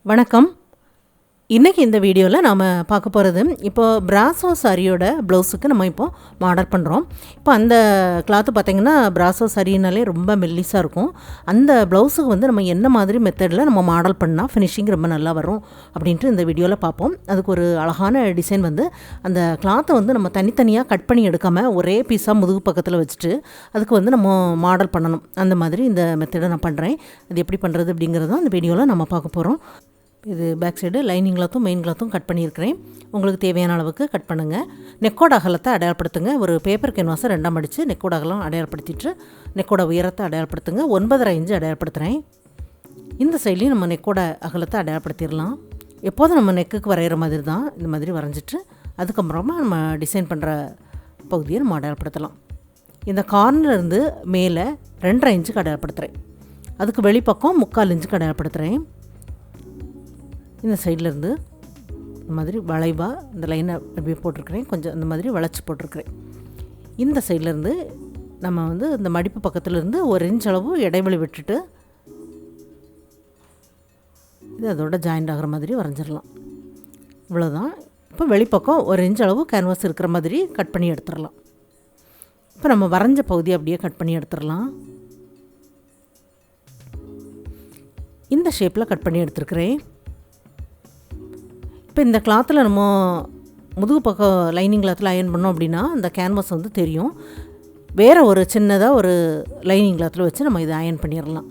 வணக்கம். இன்றைக்கி இந்த வீடியோவில் நாம் பார்க்க போகிறது இப்போ பிராசோ சாரியோட ப்ளவுஸுக்கு நம்ம இப்போ ஆர்டர் பண்ணுறோம். இப்போ அந்த கிளாத்து பார்த்திங்கன்னா பிராசோ சாரினாலே ரொம்ப மெல்லிஸாக இருக்கும். அந்த ப்ளவுஸுக்கு வந்து நம்ம என்ன மாதிரி மெத்தடில் நம்ம மாடல் பண்ணால் ஃபினிஷிங் ரொம்ப நல்லா வரும் அப்படின்ட்டு இந்த வீடியோவில் பார்ப்போம். அதுக்கு ஒரு அழகான டிசைன் வந்து அந்த கிளாத்தை வந்து நம்ம தனித்தனியாக கட் பண்ணி எடுக்காமல் ஒரே பீஸாக முதுகு பக்கத்தில் வச்சுட்டு அதுக்கு வந்து நம்ம மாடல் பண்ணணும். அந்த மாதிரி இந்த மெத்தடை நான் பண்ணுறேன். அது எப்படி பண்ணுறது அப்படிங்கிறது தான் இந்த வீடியோவில் நம்ம பார்க்க போகிறோம். இது பேக் சைடு லைனிங் கிளாத்தும் மெயின் கிளாத்தும் கட் பண்ணியிருக்கிறேன். உங்களுக்கு தேவையான அளவுக்கு கட் பண்ணுங்கள். நெக்கோட அகலத்தை அடையாளப்படுத்துங்க. ஒரு பேப்பர் கேன்வாஸை ரெண்டாக மடித்து நெக்கோட அகலம் அடையாளப்படுத்திட்டு நெக்கோட உயரத்தை அடையாளப்படுத்துங்க. 9.5 இன்ச்சு அடையாளப்படுத்துகிறேன். இந்த சைட்லேயும் நம்ம நெக்கோட அகலத்தை அடையாளப்படுத்திடலாம். எப்போதும் நம்ம நெக்குக்கு வரைகிற மாதிரி தான் இந்த மாதிரி வரைஞ்சிட்டு அதுக்கப்புறமா நம்ம டிசைன் பண்ணுற பகுதியை நம்ம அடையாளப்படுத்தலாம். இந்த கார்னர்லேருந்து மேலே 2.5 இன்ச்சுக்கு அடையாளப்படுத்துகிறேன். அதுக்கு வெளிப்பக்கம் 3/4 இன்ச்சுக்கு அடையாளப்படுத்துகிறேன். இந்த சைட்லேருந்து இந்த மாதிரி வளைவாக இந்த லைனை அப்படியே போட்டிருக்கிறேன். கொஞ்சம் இந்த மாதிரி வளைச்சி போட்டிருக்கிறேன். இந்த சைட்லேருந்து நம்ம வந்து இந்த மடிப்பு பக்கத்துலேருந்து 1 இன்ச் அளவு இடைவெளி விட்டுட்டு இது அதோட ஜாயிண்ட் ஆகிற மாதிரி வரைஞ்சிடலாம். இவ்வளோதான். இப்போ வெளிப்பக்கம் 1 இன்ச் அளவு கேன்வாஸ் இருக்கிற மாதிரி கட் பண்ணி எடுத்துடலாம். இப்போ நம்ம வரைஞ்ச பகுதியை அப்படியே கட் பண்ணி எடுத்துடலாம். இந்த ஷேப்பில் கட் பண்ணி எடுத்துருக்கிறேன். இப்போ இந்த கிளாத்தில் நம்ம முதுகு பக்கம் லைனிங் கிளாத்தில் அயன் பண்ணோம் அப்படின்னா அந்த கேன்வாஸ் வந்து தெரியும். வேறு ஒரு சின்னதாக ஒரு லைனிங் கிளாத்தில் வச்சு நம்ம இதை அயன் பண்ணிடலாம்.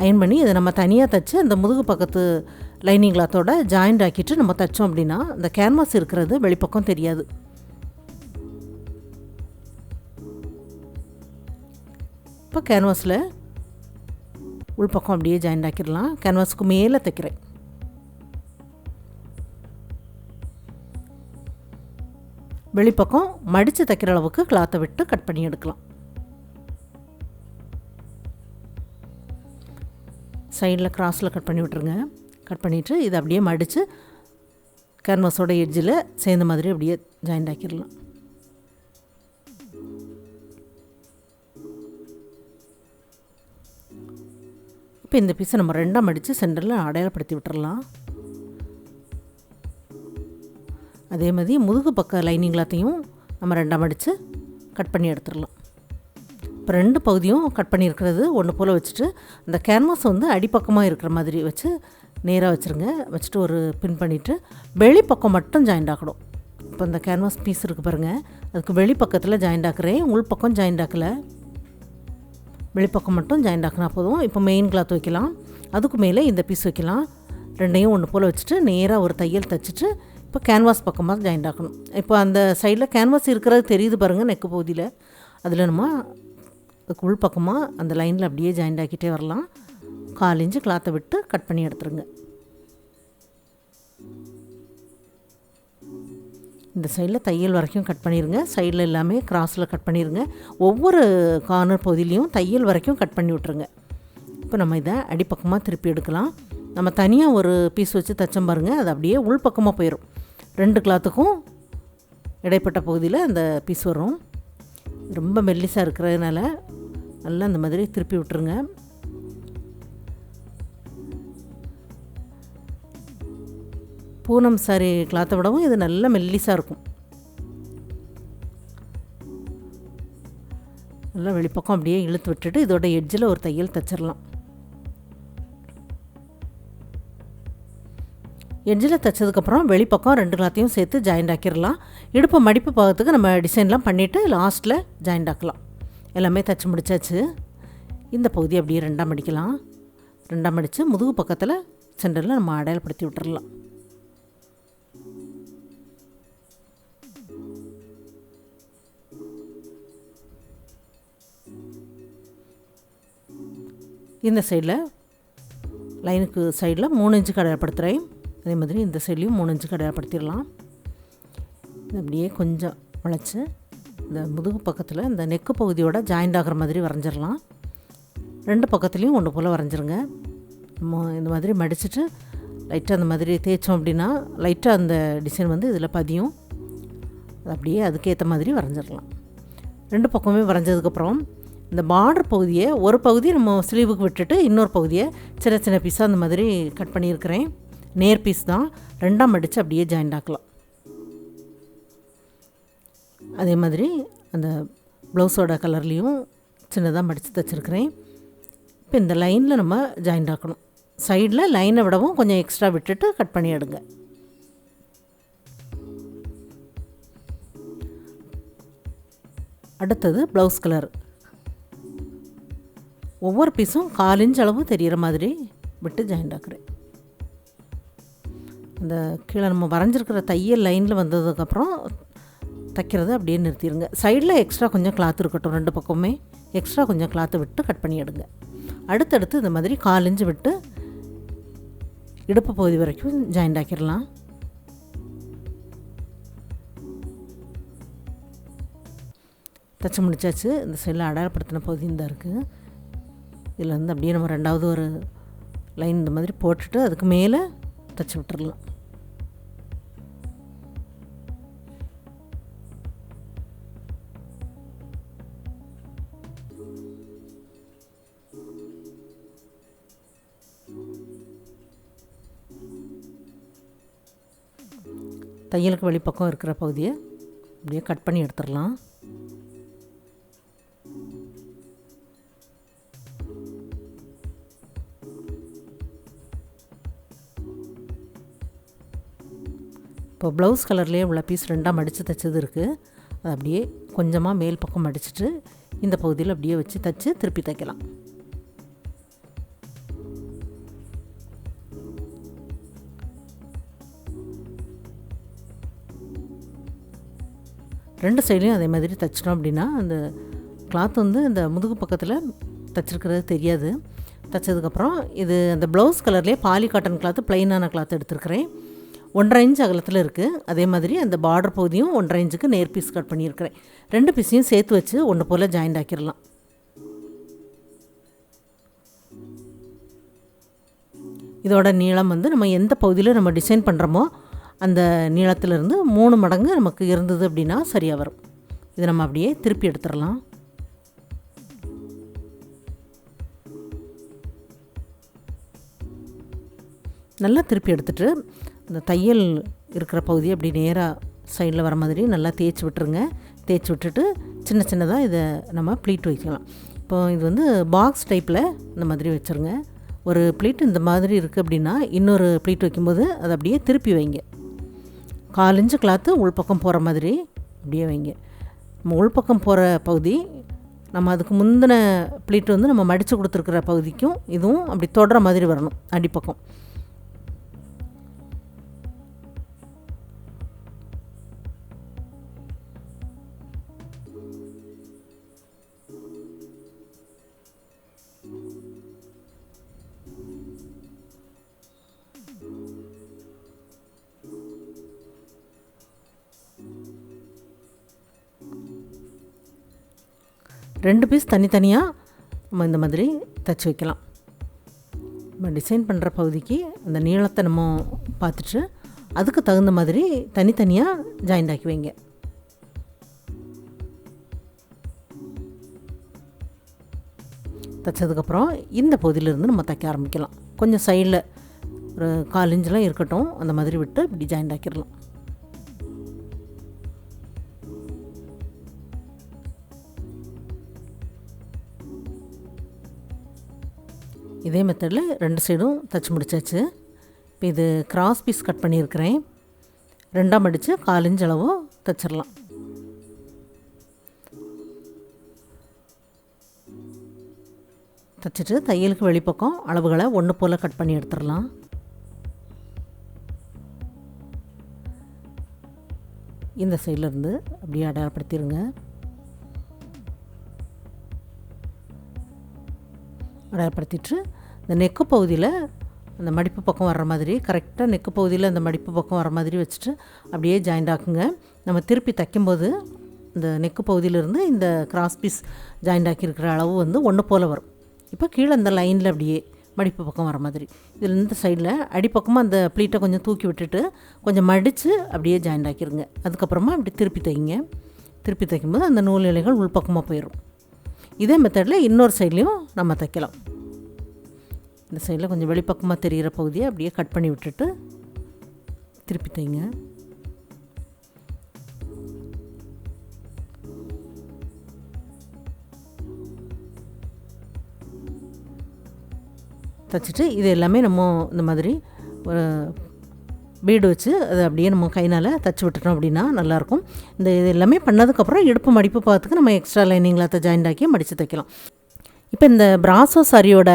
அயன் பண்ணி இதை நம்ம தனியாக தைச்சு அந்த முதுகு பக்கத்து லைனிங் கிளாத்தோட ஜாயிண்ட் ஆக்கிட்டு நம்ம தைச்சோம் அப்படின்னா அந்த கேன்வாஸ் இருக்கிறது வெளிப்பக்கம் தெரியாது. இப்போ கேன்வாஸில் உள்பக்கம் அப்படியே ஜாயிண்ட் ஆக்கிடலாம். கேன்வாஸுக்கு மேலே தைக்கிறேன். வெளிப்பக்கம் மடித்து தைக்கிற அளவுக்கு கிளாத்தை விட்டு கட் பண்ணி எடுக்கலாம். சைடில் கிராஸில் கட் பண்ணி விட்டுருங்க. கட் பண்ணிவிட்டு இதை அப்படியே மடித்து கேன்வாஸோட எட்ஜில் சேர்ந்த மாதிரி அப்படியே ஜாயிண்ட் ஆக்கிடலாம். இப்போ இந்த பீஸை நம்ம ரெண்டாக மடித்து சென்டரில் அடையாளப்படுத்தி விட்டுறலாம். அதே மாதிரி முதுகு பக்க லைனிங் கிளாத்தையும் நம்ம ரெண்டாக மடித்து கட் பண்ணி எடுத்துடலாம். இப்போ 2 பகுதியும் கட் பண்ணியிருக்கிறது ஒன்று போல் வச்சுட்டு அந்த கேன்வாஸ் வந்து அடிப்பக்கமாக இருக்கிற மாதிரி வச்சு நேராக வச்சுருங்க. வச்சுட்டு ஒரு பின் பண்ணிவிட்டு வெளிப்பக்கம் மட்டும் ஜாயிண்ட் ஆக்கணும். இப்போ இந்த கேன்வாஸ் பீஸ் இருக்குது பாருங்கள், அதுக்கு வெளிப்பக்கத்தில் ஜாயிண்ட் ஆக்குறேன். உள்பக்கம் ஜாயிண்ட் ஆக்கலை, வெளிப்பக்கம் மட்டும் ஜாயிண்ட் ஆக்கினா போதும். இப்போ மெயின் கிளாத் வைக்கலாம். அதுக்கு மேலே இந்த பீஸ் வைக்கலாம். ரெண்டையும் ஒன்று போல் வச்சுட்டு நேராக ஒரு தையல் தைச்சிட்டு இப்போ கேன்வாஸ் பக்கமாக ஜாயிண்ட் ஆக்கணும். இப்போ அந்த சைடில் கேன்வாஸ் இருக்கிறது தெரியுது பாருங்கள் நெக்கு பகுதியில். அதில் நம்ம அதுக்கு உள் பக்கமாக அந்த லைனில் அப்படியே ஜாயிண்ட் ஆக்கிட்டே வரலாம். 1/4 இன்ச்சு கிளாத்தை விட்டு கட் பண்ணி எடுத்துருங்க. இந்த சைடில் தையல் வரைக்கும் கட் பண்ணிடுங்க. சைடில் எல்லாமே கிராஸில் கட் பண்ணிடுங்க. ஒவ்வொரு கார்னர் பகுதியிலையும் தையல் வரைக்கும் கட் பண்ணி விட்ருங்க. இப்போ நம்ம இதை அடிப்பக்கமாக திருப்பி எடுக்கலாம். நம்ம தனியாக ஒரு பீஸ் வச்சு தைச்சோம் பாருங்கள், அது அப்படியே உள்பக்கமாக போயிடும். 2 கிளாத்துக்கும் இடைப்பட்ட பகுதியில் அந்த பீஸ் வரும். ரொம்ப மெல்லிஸாக இருக்கிறதுனால நல்லா இந்த மாதிரி திருப்பி விட்டுருங்க. பூனம் சாரி கிளாத்தை விடவும் இது நல்ல மெல்லிஸாக இருக்கும். நல்லா வெளிப்பக்கம் அப்படியே இழுத்து விட்டுட்டு இதோட எட்ஜில் ஒரு தையல் தைச்சிடலாம். எட்ஜில் தைச்சதுக்கப்புறம் வெளிப்பக்கம் 2 கிளாத்தையும் சேர்த்து ஜாயிண்ட் ஆக்கிடலாம். இடுப்பு மடிப்பு பாகத்துக்கு நம்ம டிசைன்லாம் பண்ணிவிட்டு லாஸ்ட்டில் ஜாயிண்ட் ஆக்கலாம். எல்லாமே தைச்சி முடித்தாச்சு. இந்த பகுதி அப்படியே 2ஆக மடிக்கலாம். 2ஆக மடித்து முதுகு பக்கத்தில் சென்டரில் நம்ம அடையாளப்படுத்தி விட்டுறலாம். இந்த சைடில் லைனுக்கு சைடில் 3 இன்ச்சுக்கு அடையாளப்படுத்துகிறேன். அதே மாதிரி இந்த சைட்லேயும் 3 இன்ச்சுக்கு அடையாளப்படுத்திடலாம். இது அப்படியே கொஞ்சம் வளைச்சி இந்த முதுகு பக்கத்தில் இந்த நெக்கு பகுதியோட ஜாயிண்ட் ஆகிற மாதிரி வரைஞ்சிடலாம். 2 பக்கத்துலேயும் ஒன்று போல் வரைஞ்சிருங்க. நம்ம இந்த மாதிரி மடிச்சுட்டு லைட்டாக அந்த மாதிரி தேய்ச்சோம் அப்படின்னா லைட்டாக அந்த டிசைன் வந்து இதில் பதியும். அது அப்படியே அதுக்கேற்ற மாதிரி வரைஞ்சிடலாம். 2 பக்கமே வரைஞ்சதுக்கப்புறம் இந்த பார்டர் பகுதியை ஒரு பகுதி நம்ம ஸ்லீவுக்கு விட்டுட்டு இன்னொரு பகுதியை சின்ன சின்ன பீஸாக அந்த மாதிரி கட் பண்ணியிருக்கிறேன். நேர் பீஸ் தான், 2ஆக மடித்து அப்படியே ஜாயிண்ட் ஆக்கலாம். அதே மாதிரி அந்த ப்ளவுஸோட கலர்லேயும் சின்னதாக மடித்து தைச்சிருக்கிறேன். இப்போ இந்த லைனில் நம்ம ஜாயிண்ட் ஆக்கணும். சைடில் லைனை விடவும் கொஞ்சம் எக்ஸ்ட்ரா விட்டுட்டு கட் பண்ணி எடுங்க. அடுத்தது ப்ளவுஸ் கலர். ஒவ்வொரு பீஸும் 1/4 இன்ச் அளவு தெரிகிற மாதிரி விட்டு ஜாயிண்ட் ஆக்குறேன். அந்த கீழே நம்ம வரைஞ்சிருக்கிற தையல் லைனில் வந்ததுக்கப்புறம் தைக்கிறத அப்படியே நிறுத்திடுங்க. சைடில் எக்ஸ்ட்ரா கொஞ்சம் கிளாத் இருக்கட்டும், 2 பக்கமுமே எக்ஸ்ட்ரா கொஞ்சம் கிளாத்தை விட்டு கட் பண்ணி எடுங்க. அடுத்தடுத்து இந்த மாதிரி 1/4 இன்ச் விட்டு இடுப்பு பகுதி வரைக்கும் ஜாயிண்ட் ஆக்கிடலாம். தைச்சி முடிச்சாச்சு. இந்த சைடில் அடையாளப்படுத்தின பகுதி தான் இருக்குது. இதில் வந்து அப்படியே நம்ம 2வது ஒரு லைன் இந்த மாதிரி போட்டுட்டு அதுக்கு மேலே தைச்சி விட்டுடலாம். தையலுக்கு வெளிப்பக்கம் இருக்கிற பகுதியை அப்படியே கட் பண்ணி எடுத்துடலாம். இப்போ ப்ளவுஸ் கலர்லேயே உள்ள பீஸ் 2ஆக மடித்து தைச்சது இருக்குது. அது அப்படியே கொஞ்சமாக மேல் பக்கம் மடிச்சுட்டு இந்த பகுதியில் அப்படியே வச்சு தைச்சி திருப்பி தைக்கலாம். ரெண்டு சைட்லேயும் அதே மாதிரி தைச்சிட்டோம் அப்படின்னா அந்த கிளாத் வந்து இந்த முதுகு பக்கத்தில் தைச்சிருக்கிறது தெரியாது. தைச்சதுக்கப்புறம் இது அந்த ப்ளவுஸ் கலர்லேயே பாலி காட்டன் கிளாத்து, ப்ளைனான கிளாத் எடுத்துருக்கிறேன். 1.5 இன்ச் அகலத்தில் இருக்குது. அதே மாதிரி அந்த பார்டர் பகுதியும் 1.5 இன்ச்சுக்கு நேர் பீஸ் கட் பண்ணியிருக்கிறேன். 2 பீஸையும் சேர்த்து வச்சு ஒன்று போல் ஜாயிண்ட் ஆக்கிடலாம். இதோட நீளம் வந்து நம்ம எந்த பகுதியில் நம்ம டிசைன் பண்ணுறோமோ அந்த நீளத்திலிருந்து 3 மடங்கு நமக்கு இருந்தது அப்படின்னா சரியாக வரும். இதை நம்ம அப்படியே திருப்பி எடுத்துடலாம். நல்லா திருப்பி எடுத்துகிட்டு இந்த தையல் இருக்கிற பகுதியை அப்படி நேராக சைடில் வர மாதிரி நல்லா தேய்ச்சி விட்டுருங்க. தேய்ச்சி விட்டுட்டு சின்ன சின்னதாக இதை நம்ம ப்ளீட் வைக்கலாம். இப்போ இது வந்து பாக்ஸ் டைப்பில் இந்த மாதிரி வச்சுருங்க. ஒரு ப்ளீட் இந்த மாதிரி இருக்குது அப்படின்னா இன்னொரு ப்ளீட் வைக்கும்போது அதை அப்படியே திருப்பி வைங்க. 1/4 இன்ச்சு கிளாத்து உள்பக்கம் போகிற மாதிரி அப்படியே வைங்க. நம்ம உள்பக்கம் போகிற பகுதி நம்ம அதுக்கு முந்தின ப்ளீட் வந்து நம்ம மடித்து கொடுத்துருக்குற பகுதிக்கும் இதுவும் அப்படி தொடுற மாதிரி வரணும் அடிப்பக்கம். ரெண்டு பீஸ் தனித்தனியாக நம்ம இந்த மாதிரி தைச்சி வைக்கலாம். நம்ம டிசைன் பண்ணுற பகுதிக்கு அந்த நீளத்தை நம்ம பார்த்துட்டு அதுக்கு தகுந்த மாதிரி தனித்தனியாக ஜாயிண்ட் ஆக்கி வைங்க. தைச்சதுக்கப்புறம் இந்த பகுதியிலேருந்து நம்ம தைக்க ஆரம்பிக்கலாம். கொஞ்சம் சைடில் ஒரு 1/4 இன்ச்லாம் இருக்கட்டும், அந்த மாதிரி விட்டு இப்படி ஜாயிண்ட் ஆக்கிடலாம். இதே மெத்தடில் 2 சைடும் தைச்சி முடிச்சாச்சு. இப்போ இது கிராஸ் பீஸ் கட் பண்ணியிருக்கிறேன். 2ஆக மடித்து 1/4 இன்ச் அளவு தைச்சிடலாம். தைச்சிட்டு தையலுக்கு வெளிப்பக்கம் அளவுகளை ஒன்று போல் கட் பண்ணி எடுத்துடலாம். இந்த சைட்லேருந்து அப்படியே அடையாளப்படுத்திடுங்க. அடையாளப்படுத்திட்டு இந்த நெக்கு பகுதியில் அந்த மடிப்பு பக்கம் வர்ற மாதிரி கரெக்டாக நெக்கு பகுதியில் அந்த மடிப்பு பக்கம் வர மாதிரி வச்சுட்டு அப்படியே ஜாயிண்ட் ஆக்குங்க. நம்ம திருப்பி தைக்கும்போது இந்த நெக்கு பகுதியிலேருந்து இந்த கிராஸ் பீஸ் ஜாயிண்ட் ஆக்கியிருக்கிற அளவு வந்து ஒன்று போல் வரும். இப்போ கீழே அந்த லைனில் அப்படியே மடிப்பு பக்கம் வர மாதிரி இதில் இந்த சைடில் அடிப்பக்கமாக அந்த ப்ளீட்டை கொஞ்சம் தூக்கி விட்டுட்டு கொஞ்சம் மடித்து அப்படியே ஜாயிண்ட் ஆக்கிடுங்க. அதுக்கப்புறமா அப்படி திருப்பி தைங்க. திருப்பி தைக்கும்போது அந்த நூல் இலைகள் உள்பக்கமாக போயிடும். இதே மெத்தடில் இன்னொரு சைட்லேயும் நம்ம தைக்கலாம். இந்த சைடில் கொஞ்சம் வெளிப்பக்கமாக தெரிகிற பகுதியை அப்படியே கட் பண்ணி விட்டுட்டு திருப்பி தைங்க. தைச்சிட்டு இது எல்லாமே நம்ம இந்த மாதிரி ஒரு பீடு வச்சு அதை அப்படியே நம்ம கைனால் தைச்சி விட்டுட்டோம் அப்படின்னா நல்லாயிருக்கும். இது எல்லாமே பண்ணதுக்கப்புறம் இடுப்பு மடிப்பு பார்த்துக்கு நம்ம எக்ஸ்ட்ரா லைனிங்கில் ஜாயிண்ட் ஆக்கி மடித்து தைக்கலாம். இப்போ இந்த பிராசோ சாரியோட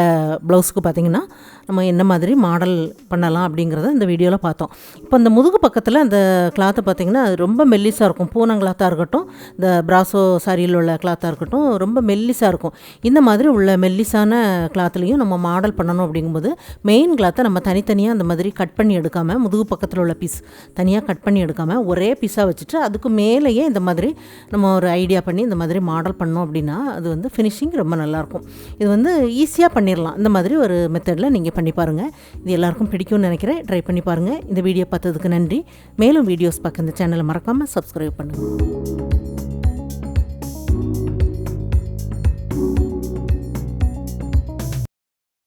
ப்ளவுஸுக்கு பார்த்திங்கன்னா நம்ம என்ன மாதிரி மாடல் பண்ணலாம் அப்படிங்கிறத இந்த வீடியோவில் பார்த்தோம். இப்போ இந்த முதுகு பக்கத்தில் அந்த கிளாத்தை பார்த்திங்கன்னா அது ரொம்ப மெல்லிஸாக இருக்கும். பூனம் கிளாத்தாக இருக்கட்டும், இந்த பிராசோ சாரியில் உள்ள கிளாத்தாக இருக்கட்டும், ரொம்ப மெல்லிஸாக இருக்கும். இந்த மாதிரி உள்ள மெல்லிஸான கிளாத்துலேயும் நம்ம மாடல் பண்ணணும் அப்படிங்கும்போது மெயின் கிளாத்தை நம்ம தனித்தனியாக அந்த மாதிரி கட் பண்ணி எடுக்காமல், முதுகு பக்கத்தில் உள்ள பீஸ் தனியாக கட் பண்ணி எடுக்காமல் ஒரே பீஸாக வச்சுட்டு அதுக்கு மேலேயே இந்த மாதிரி நம்ம ஒரு ஐடியா பண்ணி இந்த மாதிரி மாடல் பண்ணோம் அப்படின்னா அது வந்து ஃபினிஷிங் ரொம்ப நல்லாயிருக்கும். இது வந்து ஈஸியாக பண்ணிடலாம். இந்த மாதிரி ஒரு மெத்தடில் நீங்கள் பண்ணி பாருங்கள். இது எல்லாருக்கும் பிடிக்கும்னு நினைக்கிறேன். ட்ரை பண்ணி பாருங்கள். இந்த வீடியோ பார்த்ததுக்கு நன்றி. மேலும் வீடியோஸ் பார்க்க இந்த சேனலை மறக்காமல் சப்ஸ்கிரைப் பண்ணுங்கள்.